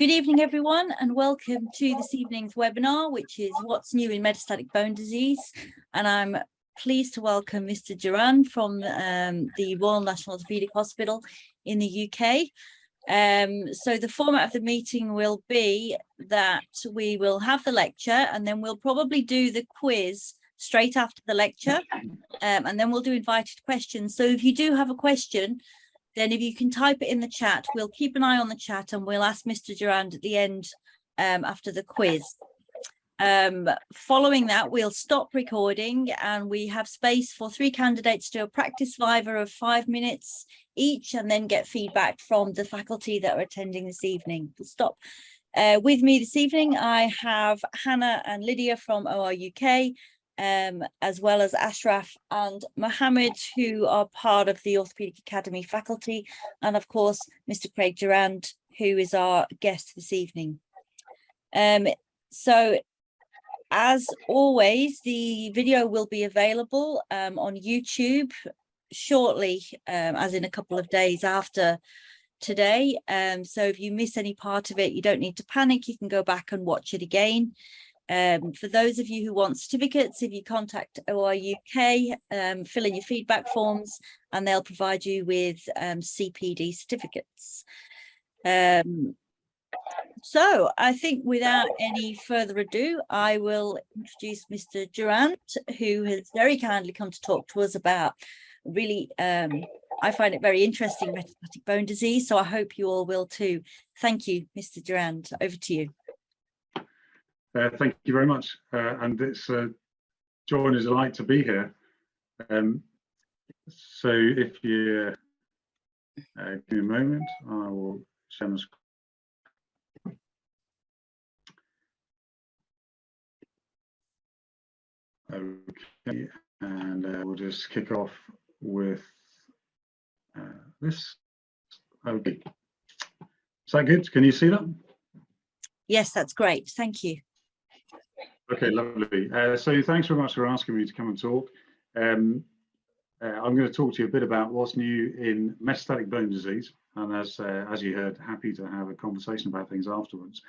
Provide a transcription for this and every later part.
Good evening, everyone, and welcome to this evening's webinar, which is What's New in Metastatic Bone Disease. And I'm pleased to welcome Mr. Gerrand from the Royal National Orthopaedic Hospital in the UK. So the format of the meeting will be that we will have the lecture and then we'll probably do the quiz straight after the lecture, and then we'll do invited questions. So if you do have a question, then if you can type it in the chat, we'll keep an eye on the chat and we'll ask Mr. Gerrand at the end after the quiz. Following that, we'll stop recording and we have space for 3 candidates to do a practice viva of 5 minutes each and then get feedback from the faculty that are attending this evening. We'll stop. With me this evening, I have Hannah and Lydia from OR UK, as well as Ashraf and Mohammed, who are part of the Orthopaedic Academy faculty, and of course, Mr. Craig Gerrand, who is our guest this evening. So, as always, the video will be available on YouTube shortly, as in a couple of days after today. So if you miss any part of it, you don't need to panic. You can go back and watch it again. For those of you who want certificates, if you contact OR UK, fill in your feedback forms and they'll provide you with CPD certificates. So I think without any further ado, I will introduce Mr. Gerrand, who has very kindly come to talk to us about really, I find it very interesting, metastatic bone disease. So I hope you all will too. Thank you, Mr. Gerrand. Over to you. Thank you very much, and it's a joy and a delight to be here. So if you give me a moment, I will share my screen. Okay, and we'll just kick off with this. Okay, is that good? Can you see that? Yes, that's great. Thank you. Okay, lovely. So thanks very much for asking me to come and talk. I'm going to talk to you a bit about what's new in metastatic bone disease, and as you heard, happy to have a conversation about things afterwards.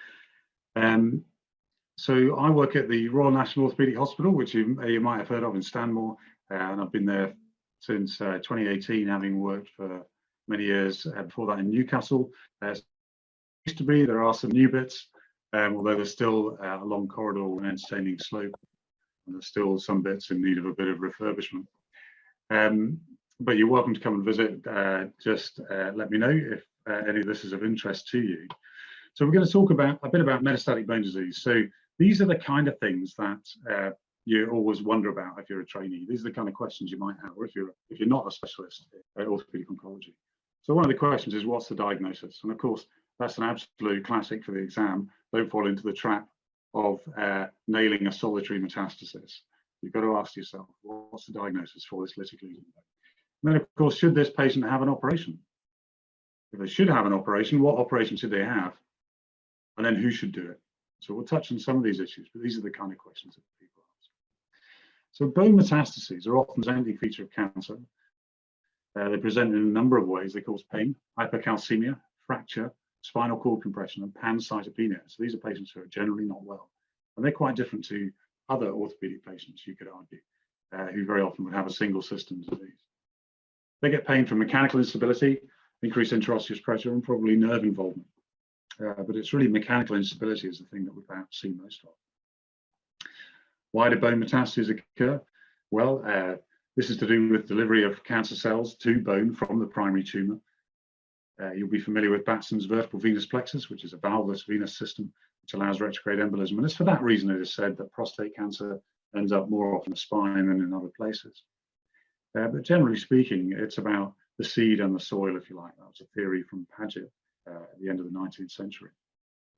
So I work at the Royal National Orthopaedic Hospital, which you might have heard of in Stanmore, and I've been there since 2018, having worked for many years before that in Newcastle. Used to be, there are some new bits. Although there's still a long corridor with an entertaining slope, and there's still some bits in need of a bit of refurbishment. But you're welcome to come and visit. Just let me know if any of this is of interest to you. So we're going to talk about a bit about metastatic bone disease. So these are the kind of things that you always wonder about if you're a trainee. These are the kind of questions you might have, or if you're not a specialist in orthopedic oncology. So one of the questions is, what's the diagnosis? And of course, that's an absolute classic for the exam. Don't fall into the trap of nailing a solitary metastasis. You've got to ask yourself, what's the diagnosis for this lytic lesion? And then, of course, should this patient have an operation? If they should have an operation, what operation should they have? And then who should do it? So we'll touch on some of these issues, but these are the kind of questions that people ask. So bone metastases are often a presenting feature of cancer. They present in a number of ways. They cause pain, hypercalcemia, fracture, spinal cord compression, and pancytopenia. So these are patients who are generally not well. And they're quite different to other orthopedic patients, you could argue, who very often would have a single system disease. They get pain from mechanical instability, increased intraosseous pressure, and probably nerve involvement. But it's really mechanical instability is the thing that we perhaps see most of. Why do bone metastases occur? Well, this is to do with delivery of cancer cells to bone from the primary tumor. You'll be familiar with Batson's vertebral venous plexus, which is a valveless venous system which allows retrograde embolism. And it's for that reason it is said that prostate cancer ends up more often in the spine than in other places. But generally speaking, it's about the seed and the soil, if you like. That was a theory from Paget at the end of the 19th century.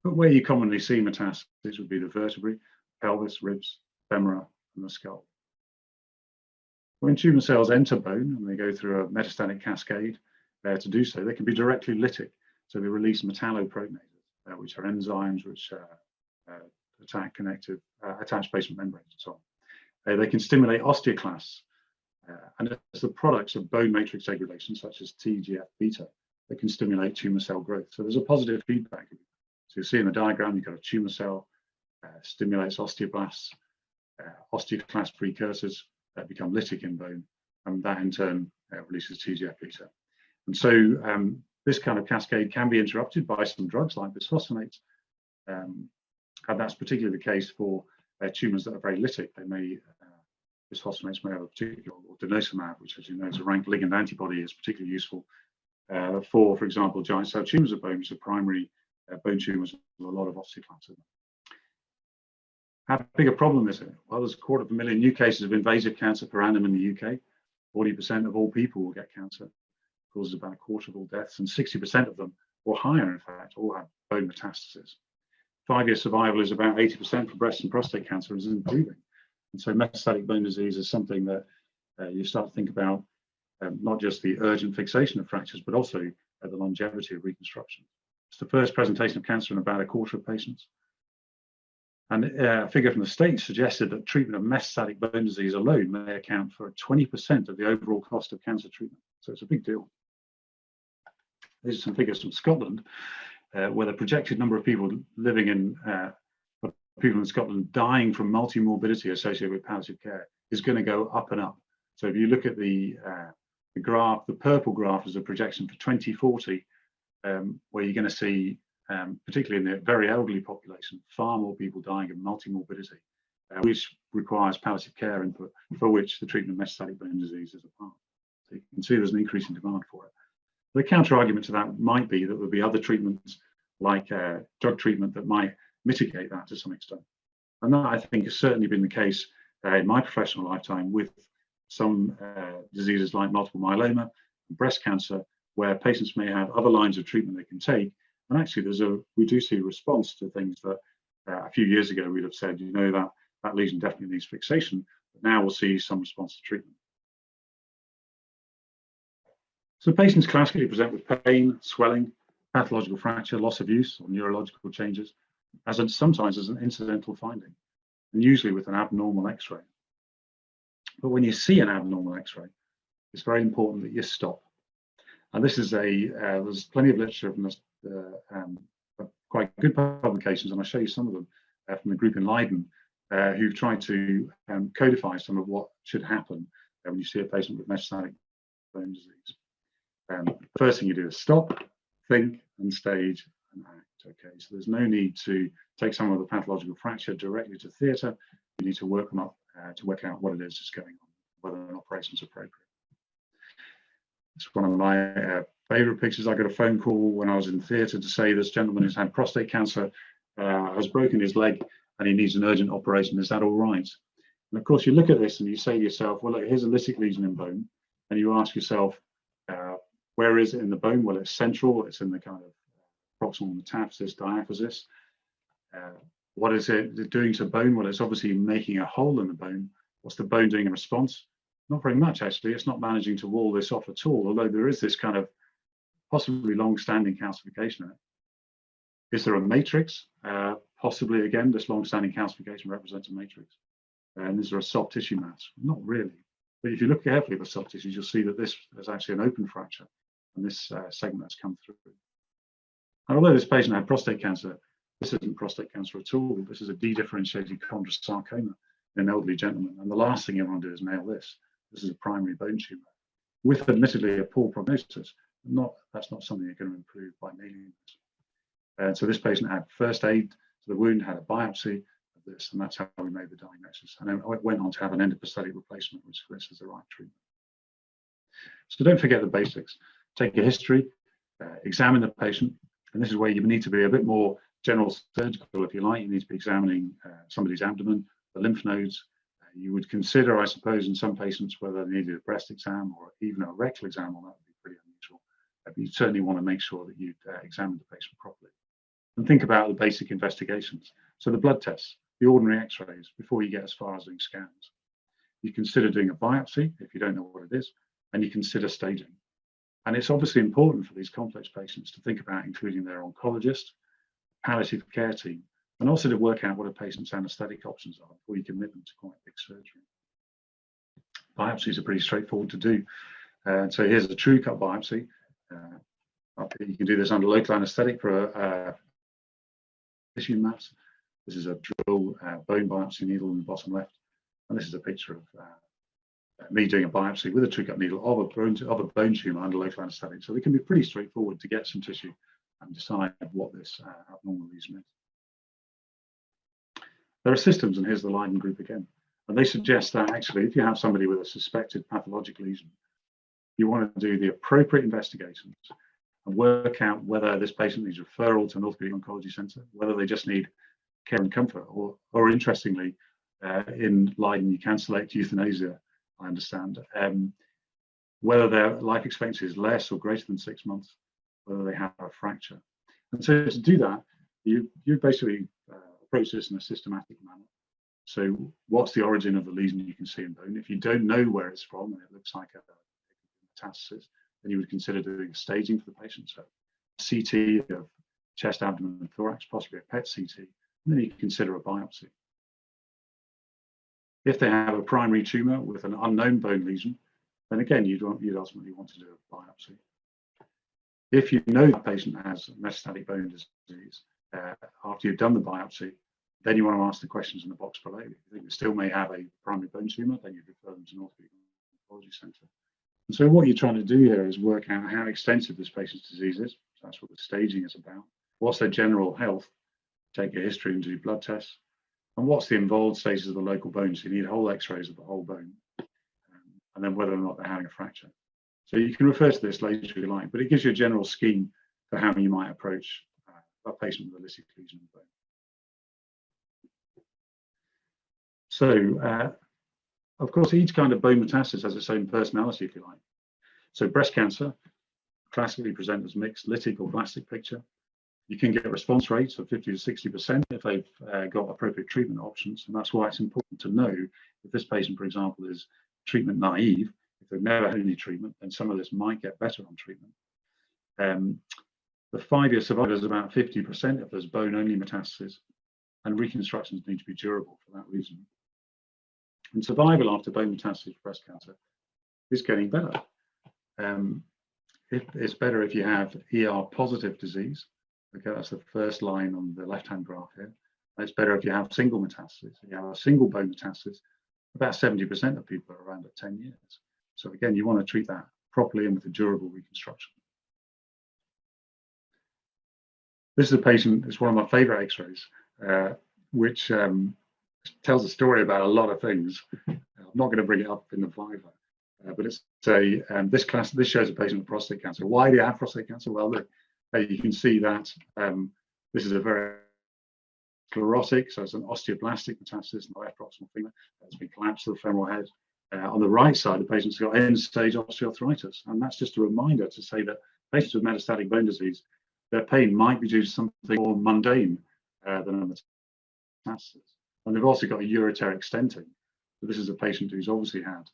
But where you commonly see metastases would be the vertebrae, pelvis, ribs, femora, and the skull. When tumor cells enter bone and they go through a metastatic cascade, to do so, they can be directly lytic. So they release metalloproteinases, which are enzymes which attack attach basement membranes and so on. They can stimulate osteoclasts, and it's the products of bone matrix degradation, such as TGF-beta, that can stimulate tumor cell growth. So there's a positive feedback. So you'll see in the diagram, you've got a tumor cell, stimulates osteoblasts, osteoclast precursors that become lytic in bone, and that in turn releases TGF-beta. And so this kind of cascade can be interrupted by some drugs like bisphosphonates, and that's particularly the case for tumors that are very lytic. They may, bisphosphonates may have a particular, or denosumab, which, as you know, is a rank ligand antibody, is particularly useful for example, giant cell tumors of bone, which are primary bone tumors with a lot of osteoclasts in them. How big a problem is it? Well, there's 250,000 new cases of invasive cancer per annum in the UK. 40% of all people will get cancer. It causes about a quarter of all deaths, and 60% of them, or higher in fact, all have bone metastasis. 5-year survival is about 80% for breast and prostate cancer, is improving. And so metastatic bone disease is something that you start to think about, not just the urgent fixation of fractures, but also the longevity of reconstruction. It's the first presentation of cancer in about a quarter of patients. And a figure from the States suggested that treatment of metastatic bone disease alone may account for 20% of the overall cost of cancer treatment. So it's a big deal. These are some figures from Scotland, where the projected number of people living in, people in Scotland dying from multi-morbidity associated with palliative care is going to go up and up. So if you look at the graph, the purple graph is a projection for 2040, where you're going to see, particularly in the very elderly population, far more people dying of multi-morbidity, which requires palliative care input, for which the treatment of metastatic bone disease is a part. So you can see there's an increase in demand for it. The counter argument to that might be that there'll be other treatments, like drug treatment, that might mitigate that to some extent. And that, I think, has certainly been the case in my professional lifetime with some diseases like multiple myeloma, breast cancer, where patients may have other lines of treatment they can take. And actually, we do see a response to things that a few years ago we'd have said, you know, that lesion definitely needs fixation, but now we'll see some response to treatment. So patients classically present with pain, swelling, pathological fracture, loss of use, or neurological changes, sometimes as an incidental finding, and usually with an abnormal X-ray. But when you see an abnormal X-ray, it's very important that you stop. And this is there's plenty of literature from this, quite good publications, and I'll show you some of them from the group in Leiden, who've tried to codify some of what should happen when you see a patient with metastatic bone disease. The first thing you do is stop, think, and stage and act. Okay, so there's no need to take some of the pathological fracture directly to theatre. You need to work them up to work out what it is that's going on, whether an operation is appropriate. It's one of my favourite pictures. I got a phone call when I was in theatre to say this gentleman who's had prostate cancer has broken his leg and he needs an urgent operation. Is that all right? And of course, you look at this and you say to yourself, well, look, here's a lytic lesion in bone. And you ask yourself, where is it in the bone? Well, it's central. It's in the kind of proximal metaphysis, diaphysis. What is it doing to bone? Well, it's obviously making a hole in the bone. What's the bone doing in response? Not very much, actually. It's not managing to wall this off at all, although there is this kind of possibly long-standing calcification in it. Is there a matrix? Possibly, again, this long-standing calcification represents a matrix. And is there a soft tissue mass? Not really. But if you look carefully at the soft tissues, you'll see that this is actually an open fracture, and this segment has come through. And although this patient had prostate cancer, this isn't prostate cancer at all. This is a dedifferentiated chondrosarcoma in an elderly gentleman. And the last thing you want to do is nail this. This is a primary bone tumor with admittedly a poor prognosis. That's not something you're going to improve by nailing this. And so this patient had first aid to the wound, had a biopsy of this, and that's how we made the diagnosis. And then I went on to have an endoprostatic replacement, which this is the right treatment. So don't forget the basics. Take a history, examine the patient, and this is where you need to be a bit more general surgical, if you like. You need to be examining somebody's abdomen, the lymph nodes. You would consider, I suppose, in some patients whether they needed a breast exam or even a rectal exam, well, that would be pretty unusual. But you certainly want to make sure that you examine the patient properly. And think about the basic investigations. So the blood tests, the ordinary x-rays, before you get as far as doing scans. You consider doing a biopsy if you don't know what it is, and you consider staging. And it's obviously important for these complex patients to think about including their oncologist, palliative care team, and also to work out what a patient's anaesthetic options are before you commit them to quite big surgery. Biopsies are pretty straightforward to do. So here's a true cut biopsy. You can do this under local anaesthetic for tissue mass. This is a drill bone biopsy needle in the bottom left, and this is a picture of me doing a biopsy with a true cut needle of a bone tumor under local anaesthetic. So they can be pretty straightforward to get some tissue and decide what this abnormal lesion is. There are systems, and here's the Leiden group again, and they suggest that actually if you have somebody with a suspected pathologic lesion, you want to do the appropriate investigations and work out whether this patient needs referral to an orthopedic oncology centre, whether they just need care and comfort, or interestingly, in Leiden you can select euthanasia, I understand, whether their life expectancy is less or greater than 6 months, whether they have a fracture. And so to do that, you basically approach this in a systematic manner. So what's the origin of the lesion you can see in bone? If you don't know where it's from and it looks like a metastasis, then you would consider doing a staging for the patient. So CT of chest, abdomen, and thorax, possibly a PET CT, and then you consider a biopsy. If they have a primary tumor with an unknown bone lesion, then again, you'd ultimately want to do a biopsy. If you know the patient has metastatic bone disease, after you've done the biopsy, then you want to ask the questions in the box below. If you think they still may have a primary bone tumor, then you'd refer them to an orthopedic oncology centre. And so what you're trying to do here is work out how extensive this patient's disease is. So that's what the staging is about. What's their general health? Take a history and do blood tests. And what's the involved status of the local bone? So you need whole x-rays of the whole bone. And then whether or not they're having a fracture. So you can refer to this later if you like, but it gives you a general scheme for how you might approach a patient with a lytic lesion in the bone. So, of course, each kind of bone metastasis has its own personality, if you like. So breast cancer classically present as mixed lytic or blastic picture. You can get response rates of 50 to 60% if they've got appropriate treatment options. And that's why it's important to know if this patient, for example, is treatment naive. If they've never had any treatment, then some of this might get better on treatment. The 5-year survival is about 50% if there's bone-only metastasis, and reconstructions need to be durable for that reason. And survival after bone metastasis breast cancer is getting better. It's better if you have ER-positive disease. Okay, that's the first line on the left-hand graph here. It's better if you have single metastasis. If you have a single bone metastasis, about 70% of people are around at 10 years. So again, you want to treat that properly and with a durable reconstruction. This is a patient, it's one of my favorite x-rays, which tells a story about a lot of things. I'm not going to bring it up in the Viva, but it's this shows a patient with prostate cancer. Why do you have prostate cancer? Well, look, you can see that this is a very sclerotic, so it's an osteoblastic metastasis in the left proximal femur that's been collapsed to the femoral head. On the right side, the patient's got end-stage osteoarthritis, and that's just a reminder to say that patients with metastatic bone disease, their pain might be due to something more mundane than a metastasis. And they've also got a ureteric stenting. So this is a patient who's obviously had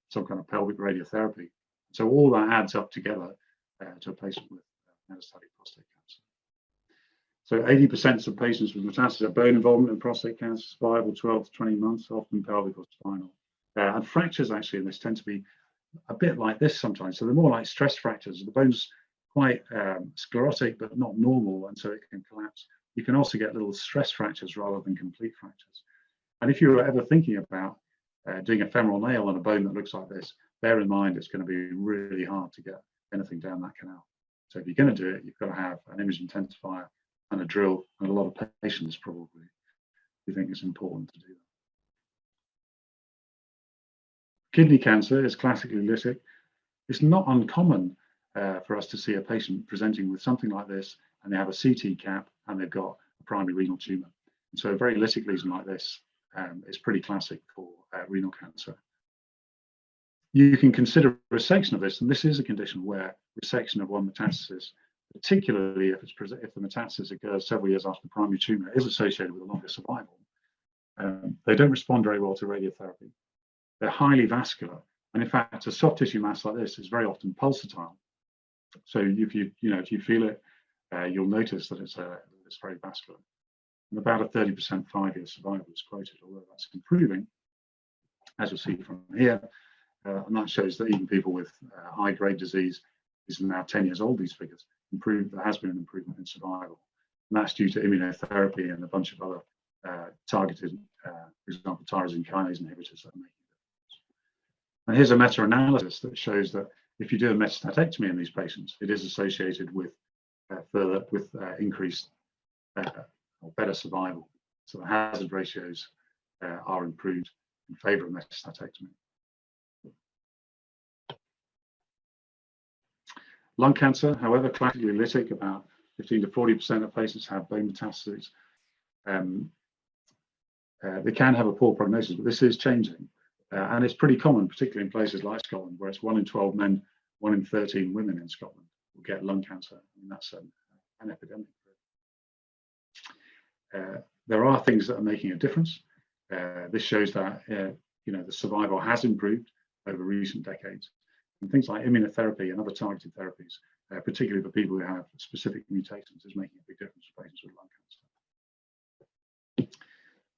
some kind of pelvic radiotherapy. So all that adds up together to a patient with metastatic prostate cancer. So 80% of patients with metastasis have bone involvement in prostate cancer, survival 12 to 20 months, often pelvic or spinal. And fractures actually in this tend to be a bit like this sometimes. So they're more like stress fractures. The bone's quite sclerotic, but not normal, and so it can collapse. You can also get little stress fractures rather than complete fractures. And if you're ever thinking about doing a femoral nail on a bone that looks like this, bear in mind it's going to be really hard to get anything down that canal. So if you're going to do it, you've got to have an image intensifier and a drill and a lot of patience probably. We think it's important to do that. Kidney cancer is classically lytic. It's not uncommon for us to see a patient presenting with something like this, and they have a CT cap and they've got a primary renal tumor. And so a very lytic lesion like this is pretty classic for renal cancer. You can consider resection of this, and this is a condition where resection of one metastasis, particularly if the metastasis occurs several years after the primary tumor, is associated with a longer survival. They don't respond very well to radiotherapy. They're highly vascular, and in fact, a soft tissue mass like this is very often pulsatile. So if you feel it, you'll notice that it's very vascular. And about a 30% 5-year survival is quoted, although that's improving, as you'll see from here. And that shows that even people with high-grade disease is now 10 years old. These figures improve. There has been an improvement in survival. And that's due to immunotherapy and a bunch of other targeted, for example, tyrosine kinase inhibitors that are making a difference. And here's a meta-analysis that shows that if you do a metastatectomy in these patients, it is associated with increased or better survival. So the hazard ratios are improved in favor of metastatectomy. Lung cancer, however, classically lytic, about 15 to 40% of patients have bone metastases. They can have a poor prognosis, but this is changing. And it's pretty common, particularly in places like Scotland, where it's 1 in 12 men, 1 in 13 women in Scotland will get lung cancer. I mean, that's an epidemic. There are things that are making a difference. This shows that the survival has improved over recent decades. And things like immunotherapy and other targeted therapies, particularly for people who have specific mutations, is making a big difference for patients with lung cancer.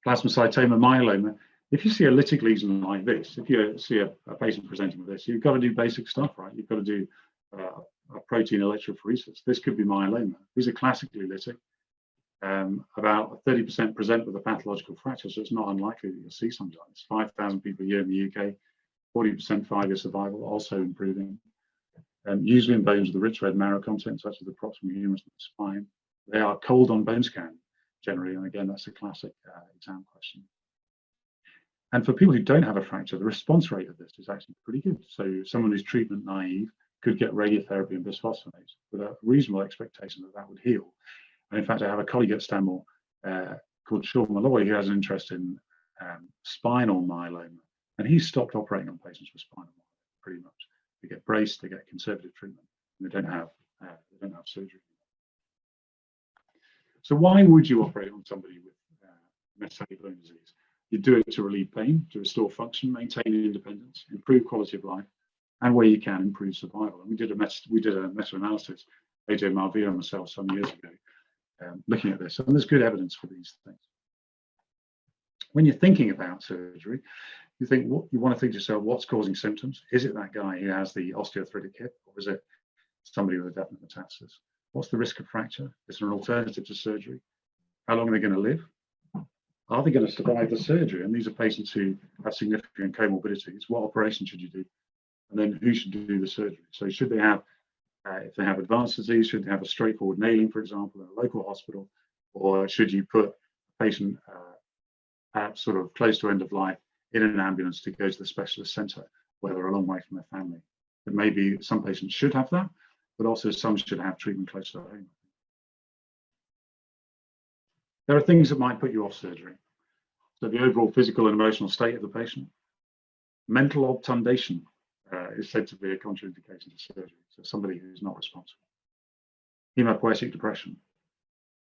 Plasmacytoma myeloma. If you see a lytic lesion like this, if you see a patient presenting with this, you've got to do basic stuff, right? You've got to do a protein electrophoresis. This could be myeloma. These are classically lytic. About 30% present with a pathological fracture, so it's not unlikely that you'll see sometimes. 5,000 people a year in the UK, 40% 5-year survival, also improving. Usually in bones with a rich red marrow content, such as the proximal humerus and the spine. They are cold on bone scan, generally, and again, that's a classic exam question. And for people who don't have a fracture, the response rate of this is actually pretty good. So someone who's treatment naive could get radiotherapy and bisphosphonates with a reasonable expectation that that would heal. And in fact, I have a colleague at Stanmore called Sean Malloy, who has an interest in spinal myeloma. And he's stopped operating on patients with spinal myeloma pretty much. They get braced, they get conservative treatment, and they don't have surgery. So why would you operate on somebody with metastatic bone disease? You do it to relieve pain, to restore function, maintain independence, improve quality of life, and where you can, improve survival. And we did a meta-analysis, AJ Marvia and myself, some years ago, looking at this, and there's good evidence for these things. When you're thinking about surgery, you want to think to yourself, what's causing symptoms? Is it that guy who has the osteoarthritic hip, or is it somebody with a definite metastasis? What's the risk of fracture? Is there an alternative to surgery? How long are they going to live? Are they going to survive the surgery? And these are patients who have significant comorbidities. What operation should you do? And then who should do the surgery? So should they have, if they have advanced disease, should they have a straightforward nailing, for example, in a local hospital? Or should you put a patient at sort of close to end of life in an ambulance to go to the specialist centre where they're a long way from their family? It may be some patients should have that, but also some should have treatment close to home. There are things that might put you off surgery. So the overall physical and emotional state of the patient. Mental obtundation is said to be a contraindication to surgery. So somebody who's not responsible. Hematopoietic depression.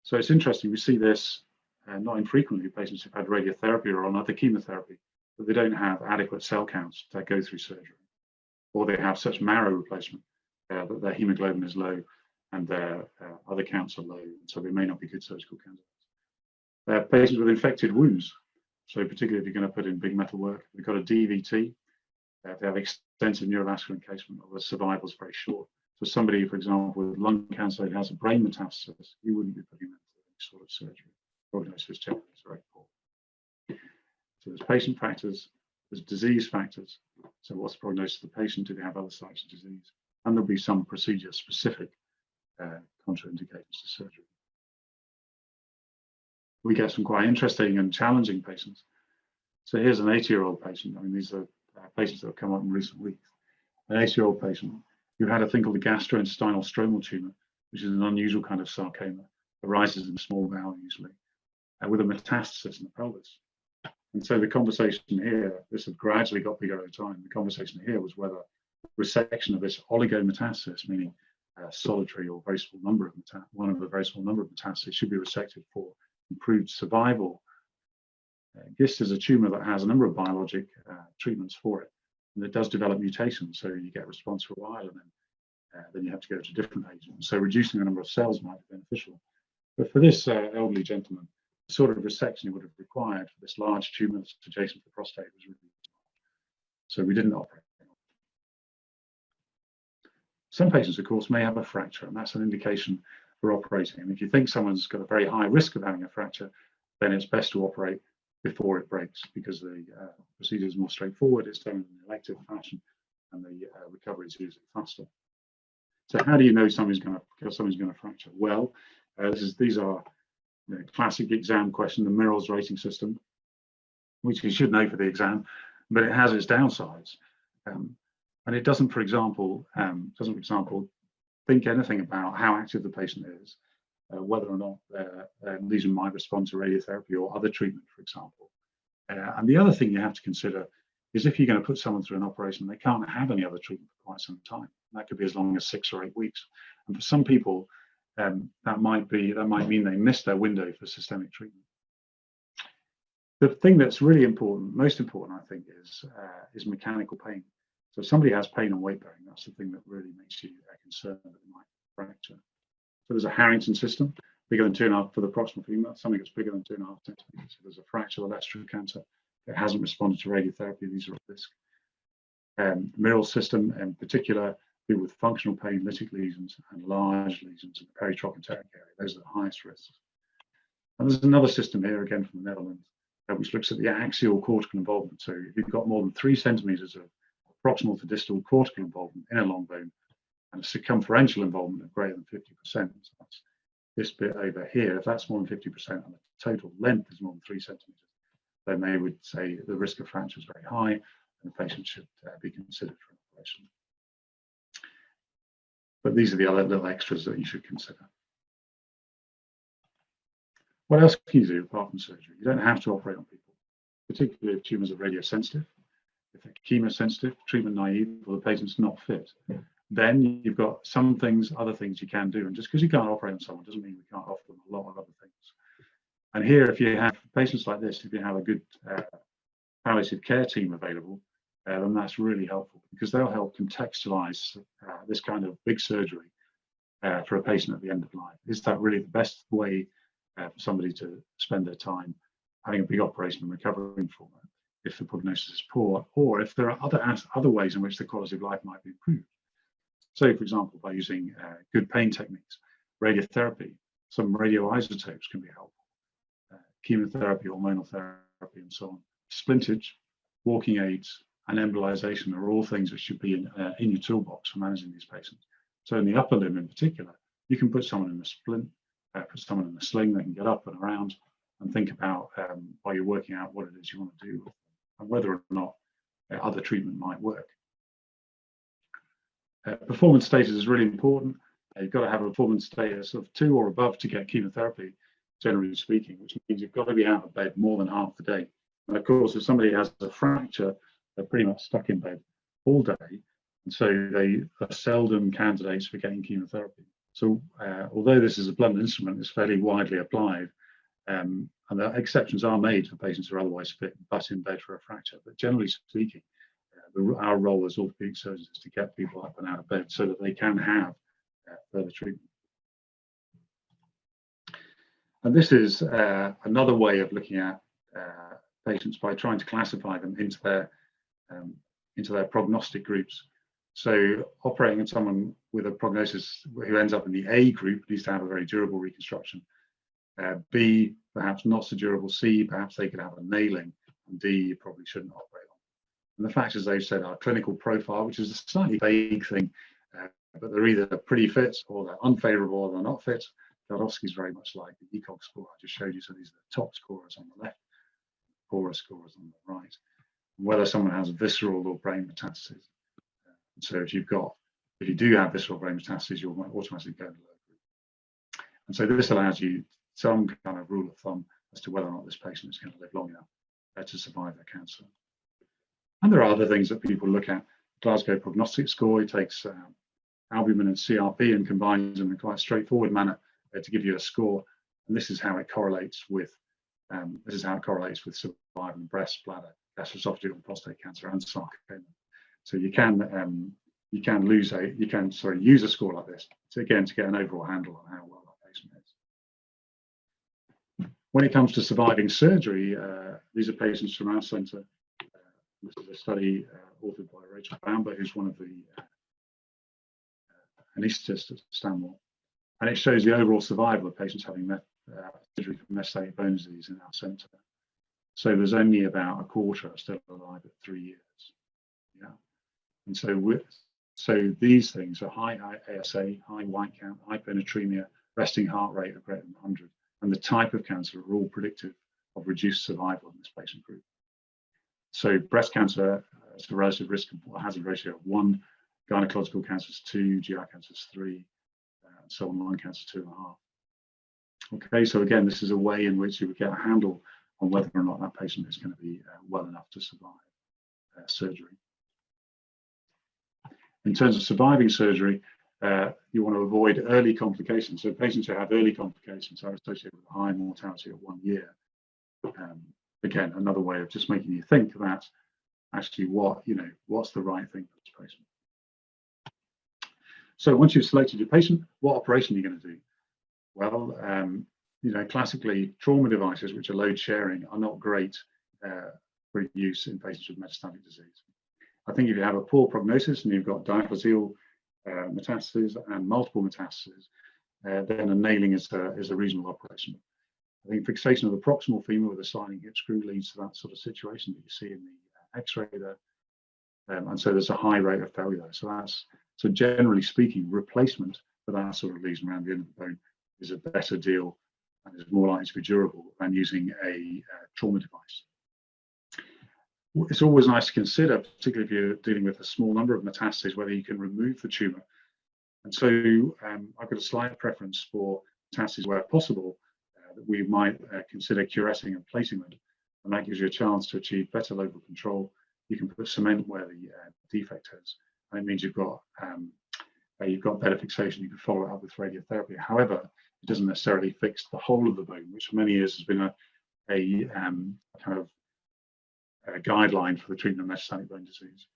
So it's interesting, we see this not infrequently, patients who've had radiotherapy or on other chemotherapy, but they don't have adequate cell counts to go through surgery. Or they have such marrow replacement that their hemoglobin is low and their other counts are low, so they may not be good surgical candidates. Patients with infected wounds. So particularly if you're going to put in big metal work, they've got a DVT, they have extensive neurovascular encasement, or the survival is very short. So somebody, for example, with lung cancer who has a brain metastasis, you wouldn't be putting them through any sort of surgery. Prognosis generally is very poor. So there's patient factors, there's disease factors. So what's the prognosis of the patient? Do they have other sites of disease? And there'll be some procedure-specific contraindications to surgery. We get some quite interesting and challenging patients. So here's an 80-year-old patient. I mean, these are patients that have come up in recent weeks. An 80-year-old patient who had a thing called a gastrointestinal stromal tumor, which is an unusual kind of sarcoma, arises in the small bowel usually, with a metastasis in the pelvis. And so the conversation here, this had gradually got bigger over time. The conversation here was whether resection of this oligometastasis, meaning a solitary or very small number of one of a very small number of metastases, should be resected for improved survival. GIST is a tumor that has a number of biologic treatments for it, and it does develop mutations, so you get response for a while, and then you have to go to different agents. So reducing the number of cells might be beneficial. But for this elderly gentleman, the sort of resection he would have required for this large tumor that's adjacent to the prostate was really small. So we didn't operate. Some patients, of course, may have a fracture, and that's an indication for operating. And if you think someone's got a very high risk of having a fracture, then it's best to operate before it breaks, because the procedure is more straightforward, it's done in an elective fashion, and the recovery is usually faster. So how do you know somebody's going to fracture? Well, these are classic exam question, the Merrill's rating system, which you should know for the exam, but it has its downsides. And it doesn't, for example, think anything about how active the patient is, whether or not their lesion might respond to radiotherapy or other treatment, for example. And the other thing you have to consider is if you're going to put someone through an operation, they can't have any other treatment for quite some time. That could be as long as 6 or 8 weeks. And for some people, that might mean they miss their window for systemic treatment. The thing that's really important, most important, I think, is mechanical pain. So if somebody has pain and weight bearing, that's the thing that really makes you concerned that they might fracture. So there's a Harrington system, bigger than 2.5 for the proximal femur, something that's bigger than 2.5 centimeters. So there's a fracture of left trochanter. It hasn't responded to radiotherapy. These are at risk. Merrill's system, in particular, people with functional pain, lytic lesions, and large lesions in the peritrochanteric area. Those are the highest risks. And there's another system here, again from the Netherlands, which looks at the axial cortical involvement. So if you've got more than 3 centimeters of proximal to distal cortical involvement in a long bone, and a circumferential involvement of greater than 50%, so that's this bit over here, if that's more than 50% and the total length is more than 3 centimeters, then they would say the risk of fracture is very high and the patient should be considered for an operation. But these are the other little extras that you should consider. What else can you do apart from surgery? You don't have to operate on people, particularly if tumors are radiosensitive, if they're chemosensitive, treatment naive, or the patient's not fit. Then you've got other things you can do. And just because you can't operate on someone doesn't mean we can't offer them a lot of other things. And here, if you have patients like this, if you have a good palliative care team available, then that's really helpful, because they'll help contextualize this kind of big surgery for a patient at the end of life. Is that really the best way for somebody to spend their time having a big operation and recovering from it, if the prognosis is poor, or if there are other ways in which the quality of life might be improved? So, for example, by using good pain techniques, radiotherapy, some radioisotopes can be helpful, chemotherapy, hormonal therapy, and so on. Splintage, walking aids, and embolization are all things that should be in your toolbox for managing these patients. So in the upper limb in particular, you can put someone in a splint, put someone in a sling, they can get up and around, and think about, while you're working out what it is you want to do, and whether or not other treatment might work. Performance status is really important. You've got to have a performance status of 2 or above to get chemotherapy, generally speaking, which means you've got to be out of bed more than half the day. And of course, if somebody has a fracture, they're pretty much stuck in bed all day. And so they are seldom candidates for getting chemotherapy. So although this is a blunt instrument, it's fairly widely applied. And the exceptions are made for patients who are otherwise fit but in bed for a fracture. But generally speaking, our role as orthopedic surgeons is to get people up and out of bed so that they can have further treatment. And this is another way of looking at patients by trying to classify them into their prognostic groups. So operating on someone with a prognosis who ends up in the A group needs to have a very durable reconstruction. B, perhaps not so durable. C, perhaps they could have a nailing. And D, you probably shouldn't operate on. And the factors they've said are clinical profile, which is a slightly vague thing, but they're either pretty fit or they're unfavorable or they're not fit. Diagnostic is very much like the ECOG score I just showed you. So these are the top scorers on the left, poorer scorers on the right. Whether someone has visceral or brain metastases. So if you do have visceral brain metastases, you'll automatically go in the low group. And so this allows you some kind of rule of thumb as to whether or not this patient is going to live long enough to survive their cancer. And there are other things that people look at. Glasgow prognostic score, it takes albumin and CRP and combines them in a quite straightforward manner to give you a score. And this is how it correlates with survival in breast, bladder, gastroesophageal and prostate cancer and sarcoma. So you can use a score like this to get an overall handle on how well that patient is. When it comes to surviving surgery, these are patients from our centre. This is a study authored by Rachel Bamber, who's one of the anaesthetists at Stanmore. And it shows the overall survival of patients having surgery for metastatic bone disease in our centre. So there's only about a quarter still alive at 3 years. Yeah, and so these things are high ASA, high white count, hyponatremia, resting heart rate of greater than 100, and the type of cancer are all predictive of reduced survival in this patient group. So breast cancer has a relative risk or hazard ratio of 1, gynecological cancers 2, GI cancers 3, and so on, lung cancer 2.5. Okay, so again, this is a way in which you would get a handle on whether or not that patient is going to be well enough to survive surgery. In terms of surviving surgery, you want to avoid early complications. So patients who have early complications are associated with high mortality at 1 year. Again, another way of just making you think that actually what's the right thing for this patient. So once you've selected your patient, what operation are you going to do? Well, classically, trauma devices, which are load sharing, are not great for use in patients with metastatic disease. I think if you have a poor prognosis and you've got diaphyseal metastases and multiple metastases, then a nailing is a reasonable operation. I think fixation of the proximal femur with a sliding hip screw leads to that sort of situation that you see in the X-ray there, and so there's a high rate of failure. So generally speaking, replacement for that sort of lesion around the end of the bone is a better deal and is more likely to be durable than using a trauma device. It's always nice to consider, particularly if you're dealing with a small number of metastases, whether you can remove the tumour. And so I've got a slight preference for metastases where possible that we might consider curetting and placing them, and that gives you a chance to achieve better local control. You can put cement where the defect is, and it means you've got better fixation. You can follow it up with radiotherapy. However, it doesn't necessarily fix the whole of the bone, which for many years has been a kind of guideline for the treatment of metastatic bone disease.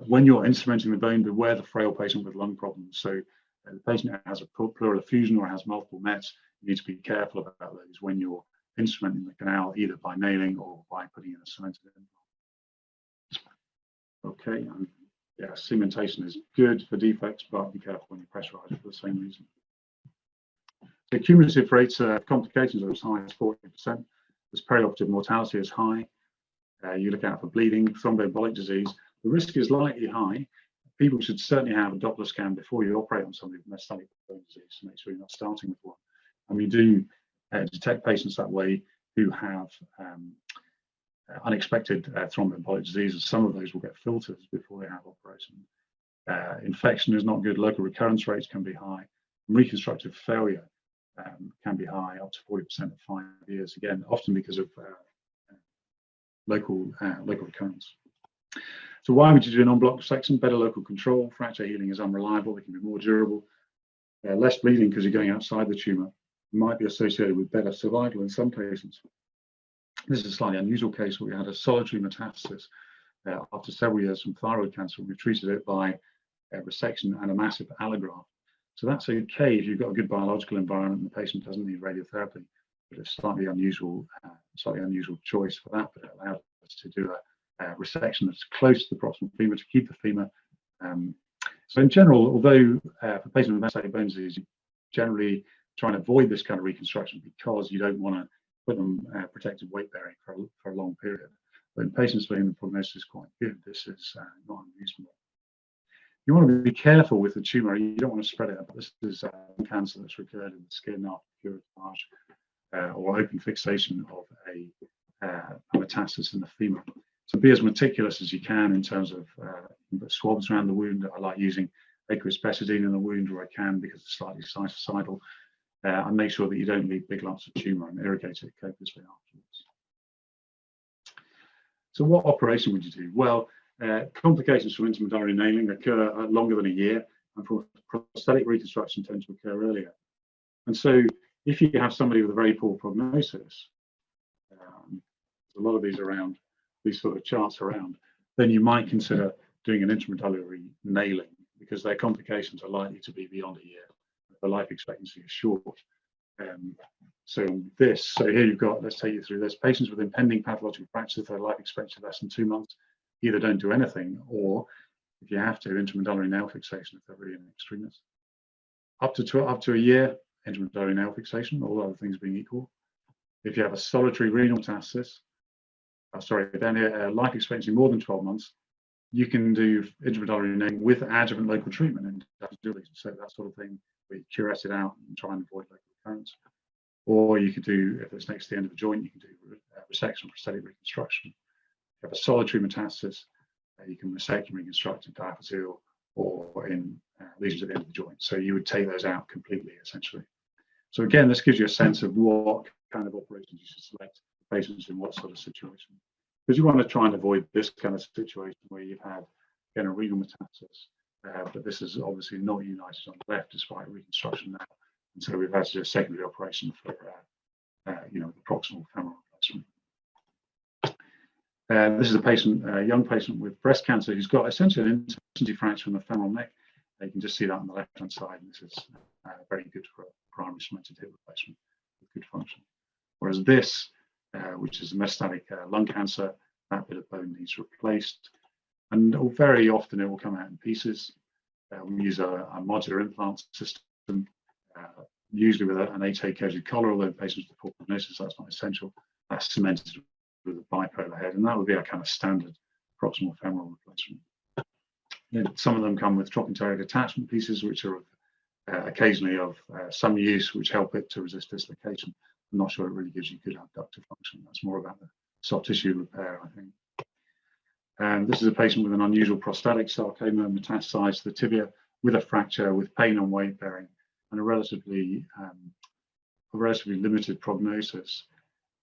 When you're instrumenting the bone, beware the frail patient with lung problems. So the patient has a pleural effusion or has multiple mets, you need to be careful about those when you're instrumenting the canal, either by nailing or by putting in a cemented implant. Okay, yeah, cementation is good for defects, but be careful when you pressurize for the same reason. The cumulative rates of complications are as high as 40%. This perioperative mortality is high. You look out for bleeding, thromboembolic disease. The risk is likely high. People should certainly have a Doppler scan before you operate on somebody with metastatic bone disease to make sure you're not starting with one. And we do detect patients that way who have unexpected thromboembolic diseases. Some of those will get filtered before they have operation. Infection is not good. Local recurrence rates can be high. Reconstructive failure can be high, up to 40% at 5 years. Again, often because of local recurrence. So why would you do an en-bloc resection? Better local control. Fracture healing is unreliable. It can be more durable. Less bleeding because you're going outside the tumour. Might be associated with better survival in some patients. This is a slightly unusual case where we had a solitary metastasis after several years from thyroid cancer. We treated it by resection and a massive allograft. So that's okay if you've got a good biological environment and the patient doesn't need radiotherapy. But it's slightly unusual choice for that. But it allowed us to do a resection that's close to the proximal femur to keep the femur. So in general, although for patients with metastatic bone disease, you generally try and avoid this kind of reconstruction because you don't want to put them protected weight bearing for a long period. But in patients for whom the prognosis is quite good, this is not unreasonable. You want to be careful with the tumour. You don't want to spread it out. This is cancer that's recurred in the skin after curettage or open fixation of a metastasis in the femur. So be as meticulous as you can in terms of swabs around the wound. I like using aqueous betadine in the wound where I can because it's slightly cytocidal. And make sure that you don't leave big lumps of tumour and irrigate it copiously afterwards. So what operation would you do? Well, complications from intramedullary nailing occur longer than a year, and from prosthetic reconstruction tend to occur earlier. And so if you have somebody with a very poor prognosis, there's a lot of these around, these sort of charts around, then you might consider doing an intramedullary nailing because their complications are likely to be beyond a year. The life expectancy is short. So here you've got, let's take you through this. Patients with impending pathological fractures, their life expectancy less than 2 months, either don't do anything, or if you have to, intramedullary nail fixation if they're really in extremis. up to a year, intramedullary nail fixation, all other things being equal. If you have a solitary renal metastasis, then life expectancy more than 12 months, you can do intramedullary nailing with adjuvant local treatment and so that sort of thing, where you curette it out and try and avoid local recurrence. Or you could do, if it's next to the end of the joint, you can do resection, prosthetic reconstruction. If you have a solitary metastasis, you can resect and reconstruct in diaphyseal or in lesions at the end of the joint. So you would take those out completely, essentially. So again, this gives you a sense of what kind of operations you should select for patients in what sort of situation. Because you want to try and avoid this kind of situation where you've had, again, a renal metastasis, but this is obviously not united on the left despite reconstruction now. And so we've had to do a secondary operation for, the proximal femoral replacement. This is a young patient with breast cancer who's got essentially an intermittent fracture in the femoral neck. You can just see that on the left-hand side. And this is very good for a primary cemented hip replacement with good function. Whereas this, which is a metastatic lung cancer, that bit of bone needs replaced. And very often it will come out in pieces. We use a modular implant system, usually with an 8A coated collar, although patients with poor prognosis, that's not essential. That's cemented with a bipolar head, and that would be our kind of standard proximal femoral replacement. Then some of them come with trochanteric attachment pieces, which are occasionally of some use, which help it to resist dislocation. I'm not sure it really gives you good abductor function. That's more about the soft tissue repair, I think. And this is a patient with an unusual prostatic sarcoma metastasized to the tibia with a fracture, with pain and weight bearing, and a relatively limited prognosis.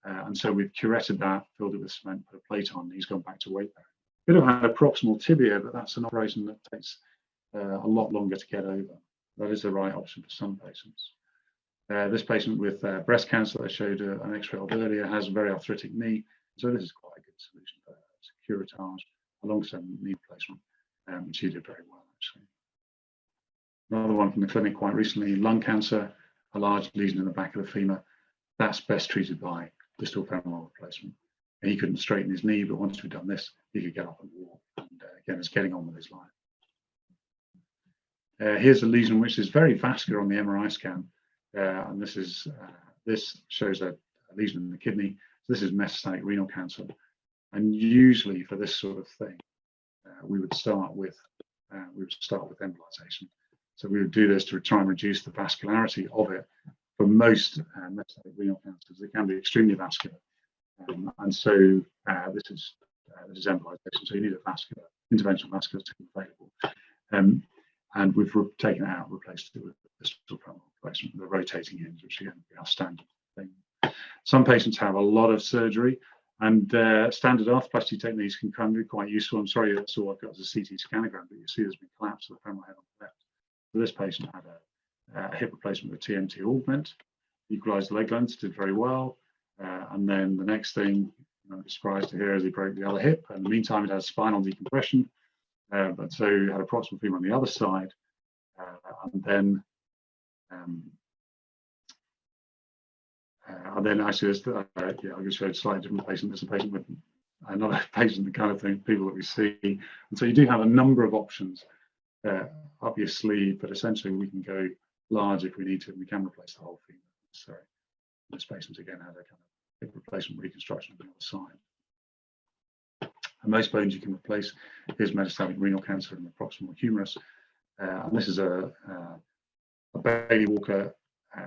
And so we've curetted that, filled it with cement, put a plate on, and he's gone back to weight bearing. Could have had a proximal tibia, but that's an operation that takes a lot longer to get over. That is the right option for some patients. This patient with breast cancer that I showed an X-ray of earlier has a very arthritic knee, so this is quite a good solution for curettage alongside knee replacement, which he did very well, actually. Another one from the clinic quite recently, lung cancer, a large lesion in the back of the femur. That's best treated by distal femoral replacement. And he couldn't straighten his knee, but once we've done this, he could get up and walk, and again, is getting on with his life. Here's a lesion which is very vascular on the MRI scan, and this shows a lesion in the kidney. So this is metastatic renal cancer, and usually for this sort of thing, we would start with embolization. So we would do this to try and reduce the vascularity of it. For most metastatic renal cancers, they can be extremely vascular, and so this is embolization. So you need a interventional vascular team available. And we've taken it out, replaced it with distal femoral replacement with a rotating hinge, which again would be our standard thing. Some patients have a lot of surgery, and standard arthroplasty techniques can be quite useful. I'm sorry, that's all I've got as a CT scanogram, but you see there's been collapse of the femoral head on the left. So this patient had a hip replacement with TMT augment, equalized the leg lengths, did very well. And then the next thing, I'm surprised to hear, is he broke the other hip. In the meantime, it had spinal decompression. But so you had a proximal femur on the other side, and then actually, I'll just show a slightly different patient. There's a patient with another patient, the kind of thing, people that we see. And so you do have a number of options up your sleeve, but essentially we can go large if we need to, and we can replace the whole femur. So this patient again had a kind of hip replacement reconstruction on the other side. And most bones you can replace is metastatic renal cancer in the proximal humerus. And this is a Bailey Walker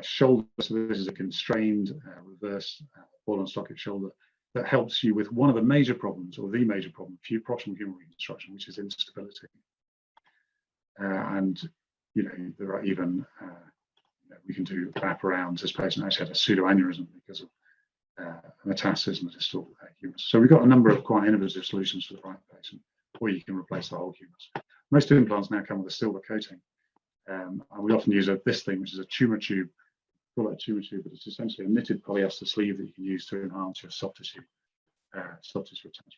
shoulder. So this is a constrained reverse ball and socket shoulder that helps you with one of the major problems, or the major problem, for proximal humeral reconstruction, which is instability. And there are even we can do wraparounds. This patient actually had a pseudoaneurysm because of metastasis in the distal humerus. So we've got a number of quite innovative solutions for the right patient, or you can replace the whole humerus. Most implants now come with a silver coating, and we often use this thing, which is a tumor tube. We call it a tumor tube, but it's essentially a knitted polyester sleeve that you can use to enhance your soft tissue attachment.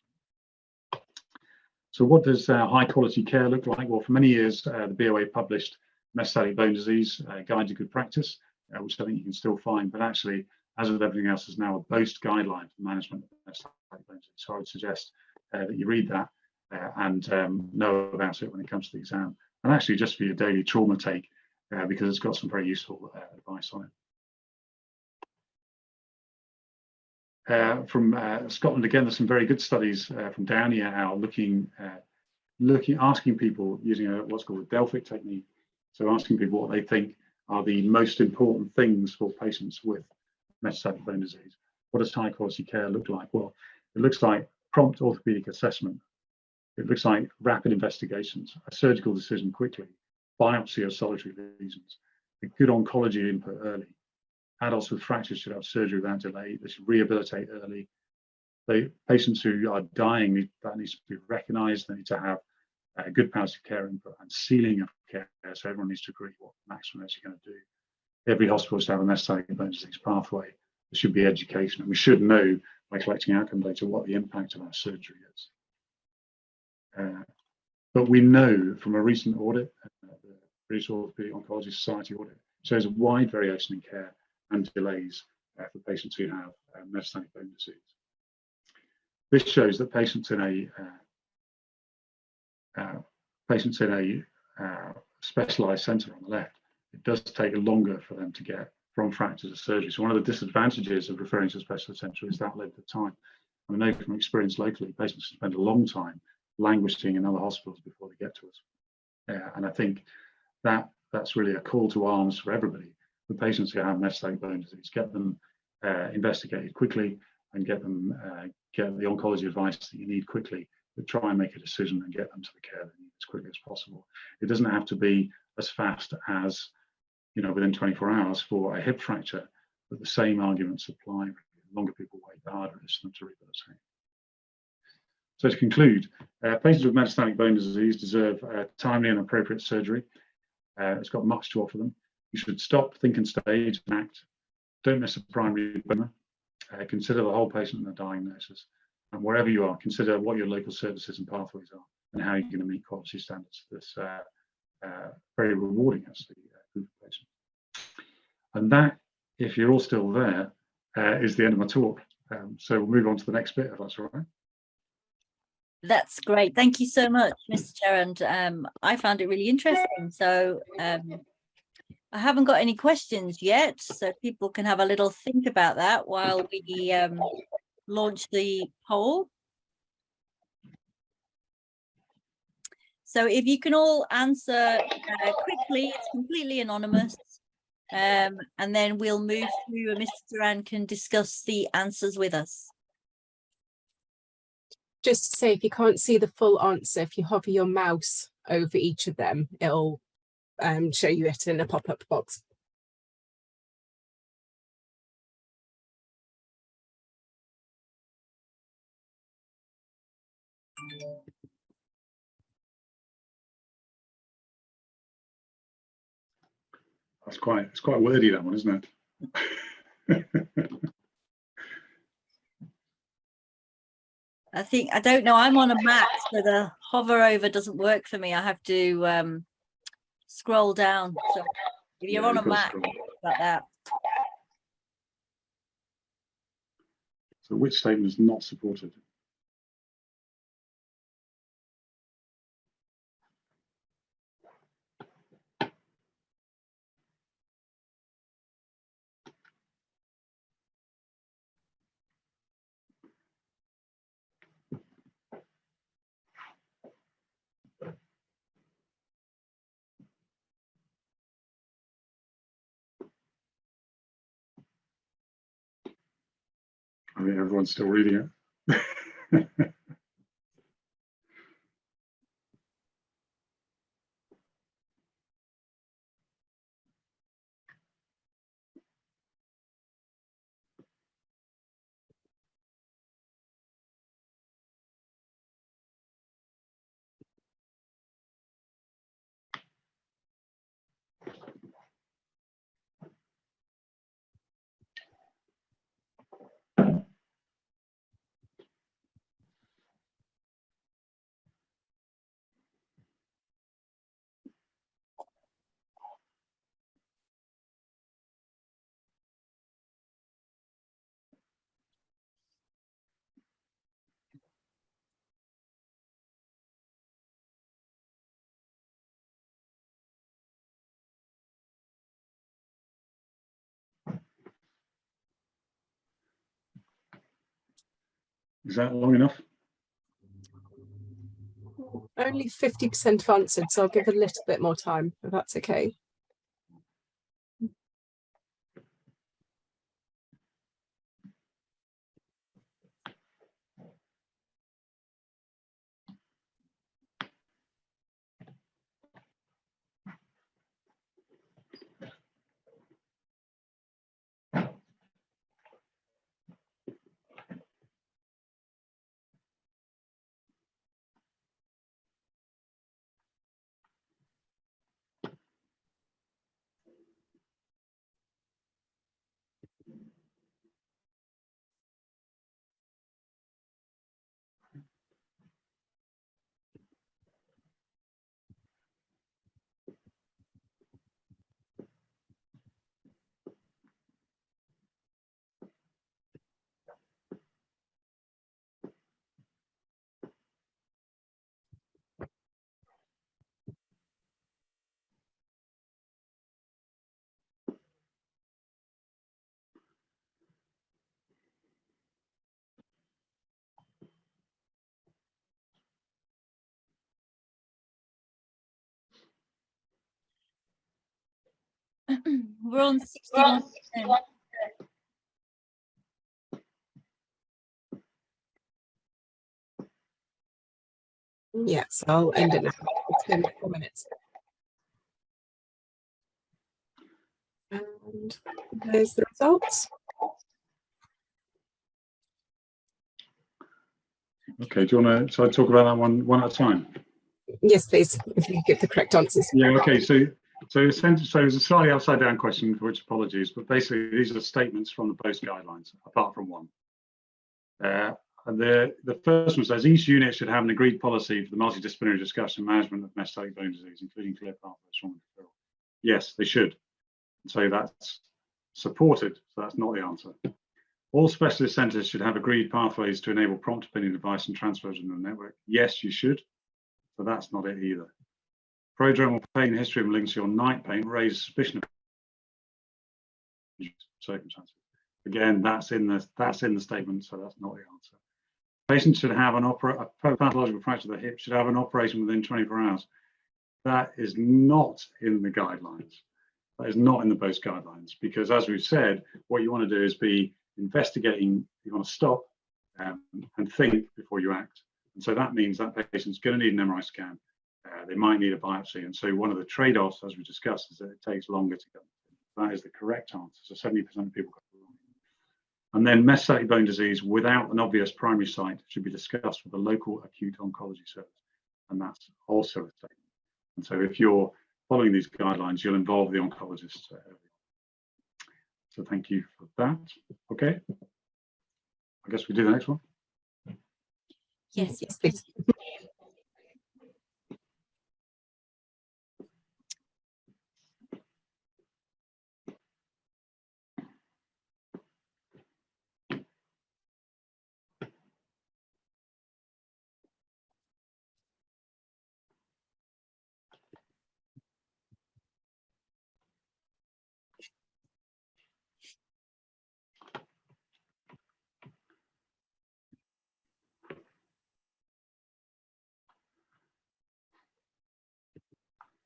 So what does high quality care look like? Well, for many years, the BOA published Metastatic Bone Disease Guide to Good Practice, which I think you can still find, but actually, as with everything else, is now a BOAST guideline for management of metastatic bone disease. So I would suggest that you read that and know about it when it comes to the exam. And actually, just for your daily trauma take, because it's got some very useful advice on it. From Scotland, again, there's some very good studies from Downey et al. Asking people using what's called a Delphic technique. So asking people what they think are the most important things for patients with metastatic bone disease. What does high quality care look like? Well, it looks like prompt orthopedic assessment. It looks like rapid investigations, a surgical decision quickly, biopsy of solitary lesions, a good oncology input early. Adults with fractures should have surgery without delay. They should rehabilitate early. Patients who are dying, that needs to be recognised. They need to have good palliative care input and ceiling of care. So everyone needs to agree what maximum is you're going to do. Every hospital should have a metastatic bone disease pathway. There should be education, and we should know by collecting outcome data what the impact of our surgery is. But we know from a recent audit, the British Orthopaedic Oncology Society audit, shows a wide variation in care and delays for patients who have metastatic bone disease. This shows that patients in a specialised centre on the left, it does take longer for them to get from fracture to surgery. So one of the disadvantages of referring to a specialist centre is that length of time. I know from experience locally, patients spend a long time languishing in other hospitals before they get to us. And I think that's really a call to arms for everybody. The patients who have metastatic bone disease, get them investigated quickly and get them get the oncology advice that you need quickly, but try and make a decision and get them to the care they need as quickly as possible. It doesn't have to be as fast as, within 24 hours for a hip fracture, but the same arguments apply. The longer people wait, the harder it is for them to rehabilitate. So to conclude, patients with metastatic bone disease deserve timely and appropriate surgery. It's got much to offer them. You should stop, think and stage and act. Don't miss a primary donor. Consider the whole patient and the diagnosis. And wherever you are, consider what your local services and pathways are and how you're going to meet quality standards for this very rewarding, actually, group of patients. And that, if you're all still there, is the end of my talk. So we'll move on to the next bit, if that's all right. That's great. Thank you so much, Mr. Gerrand. I found it really interesting. So I haven't got any questions yet, so people can have a little think about that while we launch the poll. So if you can all answer quickly, it's completely anonymous. And then we'll move through and Mr. Gerrand can discuss the answers with us. Just to say, if you can't see the full answer, if you hover your mouse over each of them, it'll show you it in a pop-up box. It's quite wordy, that one, isn't it? I don't know, I'm on a Mac, so the hover over doesn't work for me. I have to scroll down. So if you're on a Mac, like that. So which statement is not supported? I think everyone's still reading it. Is that long enough? Only 50% have answered, so I'll give a little bit more time, if that's okay. We're on 61%. Yes, I'll end it now. It's been 4 minutes. And there's the results. Okay, do you want to talk about that one at a time? Yes, please, if you give the correct answers. Yeah, okay, so it's a slightly upside down question, for which apologies, but basically these are statements from the post guidelines, apart from one. And the first one says each unit should have an agreed policy for the multidisciplinary discussion and management of metastatic bone disease, including clear pathways from referral. Yes, they should. And so that's supported, so that's not the answer. All specialist centres should have agreed pathways to enable prompt opinion advice and transfers in the network. Yes, you should. So that's not it either. Prodromal pain, history of malignancy or night pain raise suspicion of circumstances. Again, that's in the statement, so that's not the answer. Patients should have a pathological fracture of the hip, should have an operation within 24 hours. That is not in the guidelines. That is not in the post guidelines, because as we've said, what you want to do is be investigating. You want to stop and think before you act. And so that means that patient's going to need an MRI scan. They might need a biopsy. And so one of the trade-offs, as we discussed, is that it takes longer to go. That is the correct answer. So 70% of people got it wrong. And then metastatic bone disease without an obvious primary site should be discussed with the local acute oncology service. And that's also a statement. And so if you're following these guidelines, you'll involve the oncologist. So thank you for that. Okay. I guess we do the next one. Yes, Yes, please.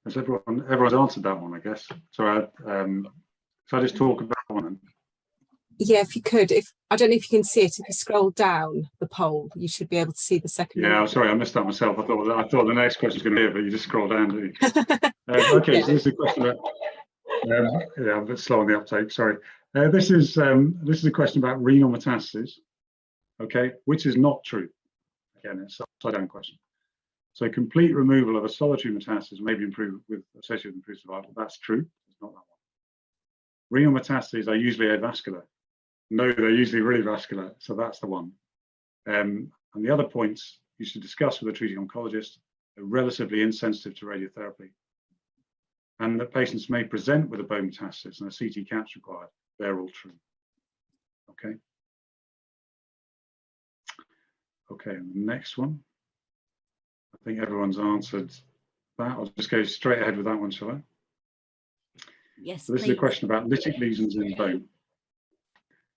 Has everyone's answered that one, I guess. So I just talk about one. Yeah, if you could, I don't know if you can see it. If you scroll down the poll, you should be able to see the second one. Yeah, sorry, I missed that myself. I thought the next question was going to be it, but you just scroll down, do you? Okay, yeah. So this is a question about. Yeah, I'm a bit slow on the uptake. Sorry. This is a question about renal metastasis. Okay, which is not true. Again, it's an upside down question. So complete removal of a solitary metastasis may be associated with improved survival. That's true. It's not that one. Renal metastases are usually avascular. No, they're usually really vascular. So that's the one. And the other points you should discuss with a treating oncologist are relatively insensitive to radiotherapy. And that patients may present with a bone metastasis and a CT CAP's required. They're all true. Okay. Okay, and the next one. I think everyone's answered that. I'll just go straight ahead with that one, shall I? Yes. So this is a question about lytic lesions in bone.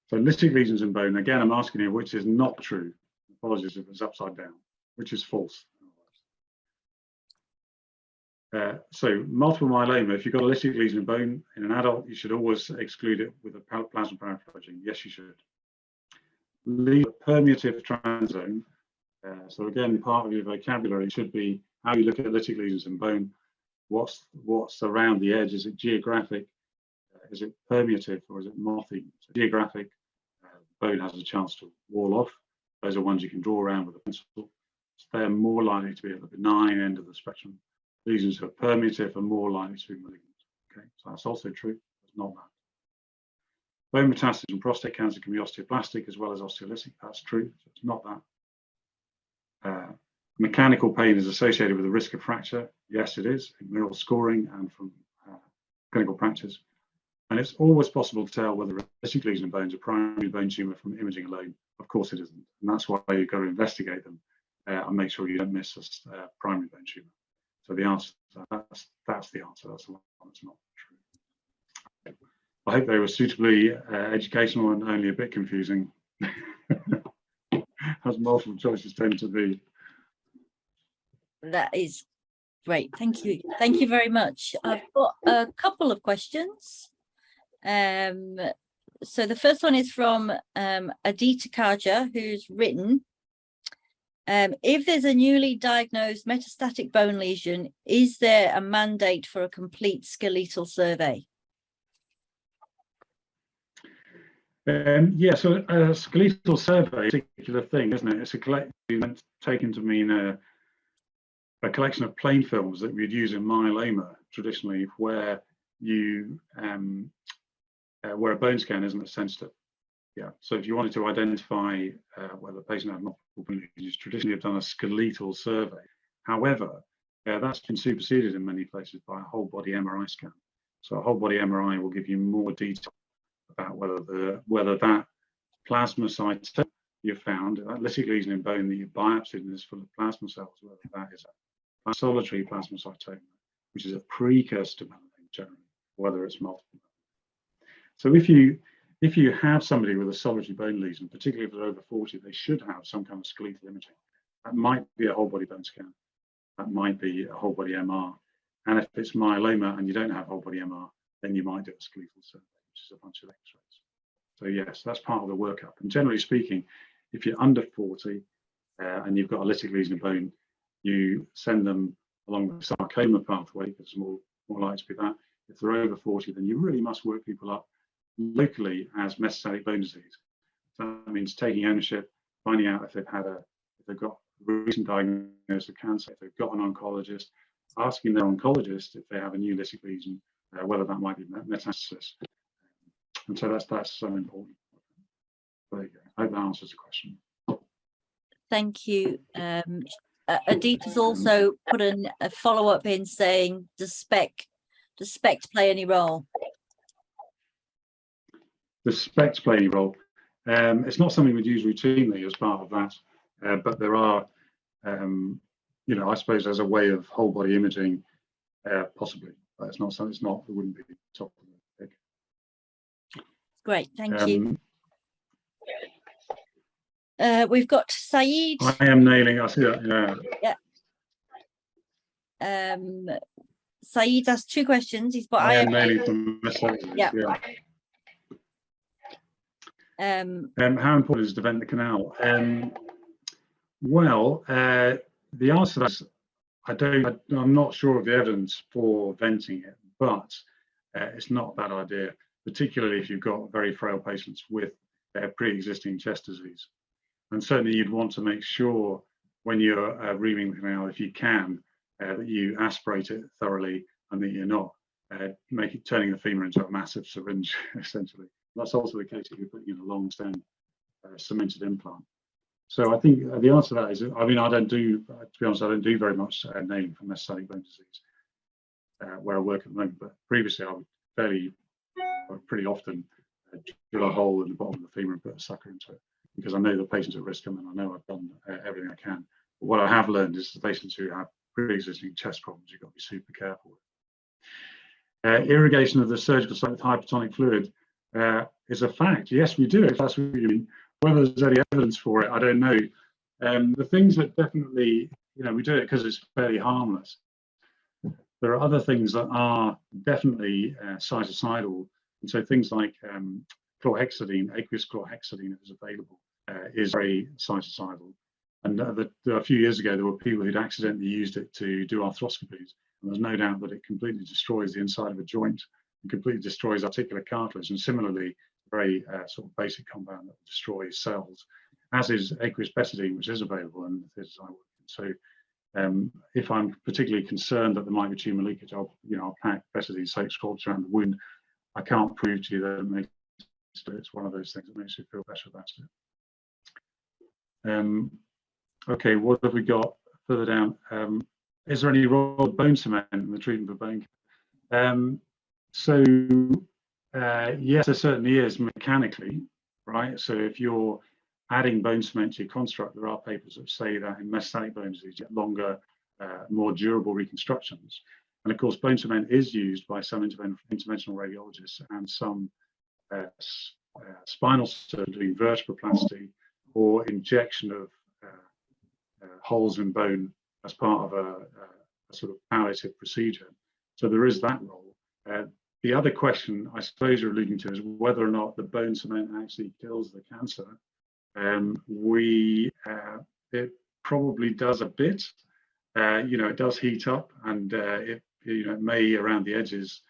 So lytic lesions in bone, again, I'm asking you which is not true. apologies if it's upside down, which is false. So multiple myeloma, if you've got a lytic lesion in bone in an adult, you should always exclude it with a plasma paraprotein. Yes, you should. Leave a permeative transzone. So again, part of your vocabulary should be how you look at lytic lesions in bone. What's around the edge? Is it geographic? Is it permeative, or is it mothy? So geographic, bone has a chance to wall off. Those are ones you can draw around with a pencil. So they're more likely to be at the benign end of the spectrum. Lesions that are permeative are more likely to be malignant. Okay, so that's also true. It's not that. Bone metastasis and prostate cancer can be osteoblastic as well as osteolytic. That's true. So it's not that. Mechanical pain is associated with the risk of fracture. Yes, it is, in neural scoring and from clinical practice. And it's always possible to tell whether a lytic lesion in bone is a primary bone tumor from imaging alone. Of course it isn't. And that's why you've got to investigate them and make sure you don't miss a primary bone tumor. So the answer, that's the answer. That's the one that's not true. I hope they were suitably educational and only a bit confusing, as multiple choices tend to be. That is great. Thank you. Thank you very much. I've got a couple of questions. So the first one is from Adita Kaja, who's written, if there's a newly diagnosed metastatic bone lesion, is there a mandate for a complete skeletal survey? Yeah, so a skeletal survey is a particular thing, isn't it? It's a collection taken to mean a collection of plain films that we'd use in myeloma traditionally, where you where a bone scan isn't as sensitive. Yeah, so if you wanted to identify whether the patient had multiple bone lesions, traditionally have done a skeletal survey. However, that's been superseded in many places by a whole body MRI scan. So a whole body MRI will give you more detail about whether that plasmacyte you found, that lytic lesion in bone that you biopsied and is full of plasma cells, whether that is a solitary plasmacytoma, which is a precursor to melanoma generally, whether it's multiple. So if you have somebody with a solitary bone lesion, particularly if they're over 40, they should have some kind of skeletal imaging. That might be a whole body bone scan. That might be a whole body MR. And if it's myeloma and you don't have whole body MR, then you might do a skeletal survey, which is a bunch of X-rays. So yes, that's part of the workup. And generally speaking, if you're under 40 and you've got a lytic lesion in bone, you send them along the sarcoma pathway, because it's more likely to be that. If they're over 40, then you really must work people up locally as metastatic bone disease. So that means taking ownership, finding out if they've got a recent diagnosis of cancer, if they've got an oncologist, asking their oncologist if they have a new lytic lesion, whether that might be metastasis. And so that's so important. There you go. I hope that answers the question. Thank you. Adita's also put a follow-up in saying, does SPECT play any role? The SPECT play any role? It's not something we'd use routinely as part of that, but there are, I suppose, as a way of whole body imaging, possibly. But it's not something. It wouldn't be top of the pick. Great, thank you. We've got Saeed. I am nailing. I see that. Yeah. Saeed has two questions. He's put I am nailing from metastasis. Yeah. How important is to vent the canal? Well, the answer to that is I'm not sure of the evidence for venting it, but it's not a bad idea, particularly if you've got very frail patients with pre-existing chest disease. And certainly you'd want to make sure when you're reaming the canal, if you can, that you aspirate it thoroughly and that you're not turning the femur into a massive syringe, essentially. That's also the case if you're putting in a long stem cemented implant. So I think the answer to that is, I mean, to be honest, I don't do very much nailing for metastatic bone disease where I work at the moment, but previously I would pretty often drill a hole in the bottom of the femur and put a sucker into it, because I know the patient's at risk and I know I've done everything I can. But what I have learned is the patients who have pre-existing chest problems, you've got to be super careful with. Irrigation of the surgical site with hypertonic fluid is a fact. Yes, we do, if that's what you mean. Whether there's any evidence for it, I don't know. The things that definitely, we do it because it's fairly harmless. There are other things that are definitely cytocidal, and so things like chlorhexidine, aqueous chlorhexidine, if it's available, is very cytocidal. And a few years ago, there were people who'd accidentally used it to do arthroscopies, and there's no doubt that it completely destroys the inside of a joint and completely destroys articular cartilage. And similarly, very sort of basic compound that destroys cells, as is aqueous betadine, which is available in the theatres I work in. So if I'm particularly concerned that there might be tumour leakage, I'll pack betadine soap swabs around the wound. I can't prove to you that it makes it. It's one of those things that makes you feel better about it. Okay, what have we got further down? Is there any role of bone cement in the treatment of bone cancer? Yes, there certainly is mechanically, right? So if you're adding bone cement to your construct, there are papers that say that in metastatic bone disease, you get longer, more durable reconstructions. And of course, bone cement is used by some interventional radiologists and some spinal surgeons doing vertebroplasty or injection of holes in bone as part of a sort of palliative procedure. So there is that role. The other question I suppose you're alluding to is whether or not the bone cement actually kills the cancer. It probably does a bit. It does heat up, and it may around the edges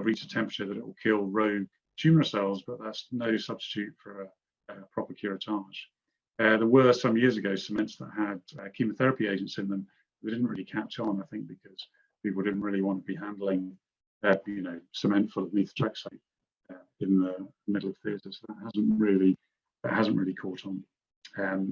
reach a temperature that it will kill rogue tumor cells, but that's no substitute for a proper curettage. There were some years ago cements that had chemotherapy agents in them. They didn't really catch on, I think, because people didn't really want to be handling cement full of methotrexate in the middle of theatres. So that hasn't really caught on.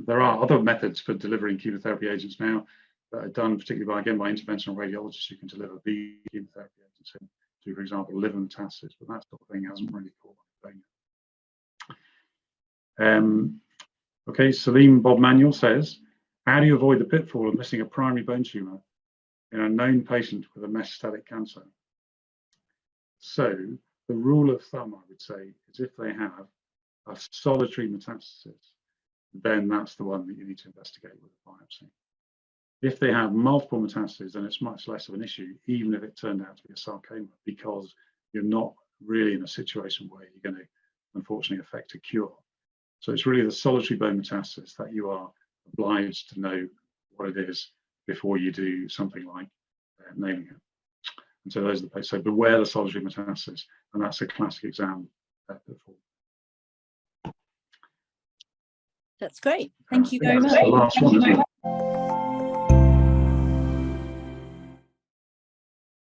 There are other methods for delivering chemotherapy agents now that are done, particularly by interventional radiologists who can deliver the chemotherapy agents into, for example, liver metastasis, but that sort of thing hasn't really caught on. Okay, Salim Bob Manuel says, how do you avoid the pitfall of missing a primary bone tumour in a known patient with a metastatic cancer? So the rule of thumb, I would say, is if they have a solitary metastasis, then that's the one that you need to investigate with a biopsy. If they have multiple metastases, then it's much less of an issue, even if it turned out to be a sarcoma, because you're not really in a situation where you're going to, unfortunately, affect a cure. So it's really the solitary bone metastasis that you are obliged to know what it is before you do something like naming it. And so those are the places. So beware the solitary metastasis, and that's a classic exam pitfall. That's great. Thank you very much. That's the last one, isn't it?